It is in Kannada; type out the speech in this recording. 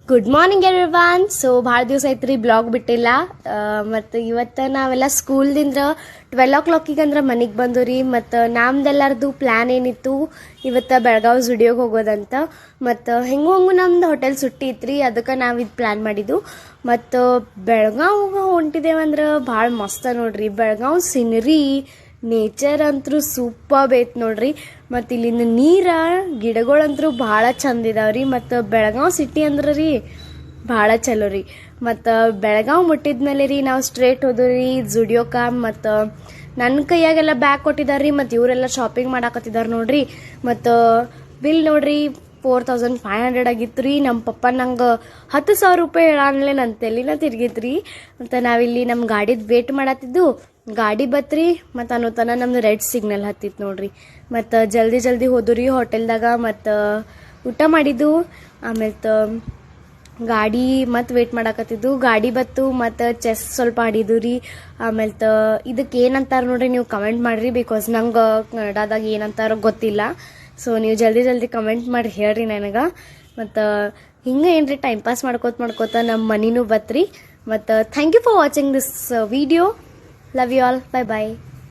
Good morning everyone. ಸೊ ಭಾಳ ದಿವಸ ಐತ್ರಿ ಬ್ಲಾಗ್ ಬಿಟ್ಟಿಲ್ಲ. ಮತ್ತು ಇವತ್ತು ನಾವೆಲ್ಲ ಸ್ಕೂಲ್ದಿಂದ 12 o'clock ಮನೆಗೆ ಬಂದು ರೀ. ಮತ್ತು ನಮ್ದೆಲ್ಲರದು ಪ್ಲ್ಯಾನ್ ಏನಿತ್ತು ಇವತ್ತು ಬೆಳಗಾವಿ ಜುಡಿಯೋಗೆ ಹೋಗೋದಂತ. ಮತ್ತು ಹೆಂಗೂ ನಮ್ದು ಹೋಟೆಲ್ ಸುಟ್ಟಿ ಇತ್ತು ಅದಕ್ಕೆ ನಾವು ಇದು ಪ್ಲ್ಯಾನ್ ಮಾಡಿದ್ದು. ಮತ್ತು ಬೆಳಗಾವಿಗೆ ಹೊಂಟಿದ್ದೇವಂದ್ರೆ ಭಾಳ ಮಸ್ತ ನೋಡ್ರಿ. ಬೆಳಗಾವಿ ಸಿನರಿ ನೇಚರ್ ಅಂತೂ ಸೂಪರ್ ಐತೆ ನೋಡ್ರಿ. ಮತ್ತು ಇಲ್ಲಿಂದ ನೀರು ಗಿಡಗಳಂತೂ ಭಾಳ ಚಂದ ಇದಾವ್ರಿ. ಮತ್ತು ಬೆಳಗಾವಿ ಸಿಟಿ ಅಂದ್ರೆ ರೀ ಭಾಳ ಚಲೋ ರೀ. ಮತ್ತು ಬೆಳಗಾವಿ ಮುಟ್ಟಿದ್ಮೇಲೆ ರೀ ನಾವು ಸ್ಟ್ರೇಟ್ ಹೋದ್ರಿ ಜುಡಿಯೋಕ. ಮತ್ತು ನನ್ನ ಕೈಯಾಗೆಲ್ಲ ಬ್ಯಾಗ್ ಕೊಟ್ಟಿದ್ದಾರೆ ರೀ. ಮತ್ತು ಇವರೆಲ್ಲ ಶಾಪಿಂಗ್ ಮಾಡಾಕತ್ತಿದ್ದಾರೆ ನೋಡ್ರಿ. ಮತ್ತು ಬಿಲ್ ನೋಡ್ರಿ 4500 ಆಗಿತ್ತು ರೀ. ನಮ್ಮ ಪಪ್ಪ ನಂಗೆ 10,000 ರೂಪಾಯಿ ಹೇಳಾನ್ಲೆ ನನ್ನ ತಲೆನ ತಿರ್ಗಿತ್ತು ರೀ. ಮತ್ತು ನಾವಿಲ್ಲಿ ನಮ್ಮ ಗಾಡಿದು ವೇಟ್ ಮಾಡತ್ತಿದ್ದು. ಗಾಡಿ ಬತ್ರಿ ಮತ್ತು ಅನ್ನೋತನ ನಮ್ದು ರೆಡ್ ಸಿಗ್ನಲ್ ಹತ್ತಿತ್ತು ನೋಡ್ರಿ. ಮತ್ತು ಜಲ್ದಿ ಹೋದು ರೀ ಹೋಟೆಲ್ದಾಗ. ಮತ್ತು ಊಟ ಮಾಡಿದ್ದು. ಆಮೇಲೆ ಗಾಡಿ ಮತ್ತು ವೇಟ್ ಮಾಡಾಕತ್ತಿದ್ದು. ಗಾಡಿ ಬತ್ತು ಮತ್ತು ಚೆಸ್ ಸ್ವಲ್ಪ ಆಡಿದ್ದು ರೀ. ಆಮೇಲೆ ಇದಕ್ಕೆ ಏನಂತಾರೆ ನೋಡ್ರಿ, ನೀವು ಕಮೆಂಟ್ ಮಾಡಿರಿ. ಬಿಕಾಸ್ ನಂಗೆ ಕನ್ನಡದಾಗ ಏನಂತಾರೋ ಗೊತ್ತಿಲ್ಲ. ಸೊ ನೀವು ಜಲ್ದಿ ಕಮೆಂಟ್ ಮಾಡಿ ಹೇಳ್ರಿ ನನಗೆ. ಮತ್ತು ಹಿಂಗೆ ಏನ್ರಿ ಟೈಮ್ ಪಾಸ್ ಮಾಡ್ಕೋತ ನಮ್ಮ ಮನಿನೂ ಬತ್ರಿ. ಮತ್ತು thank you for watching this video. Love you all. Bye bye.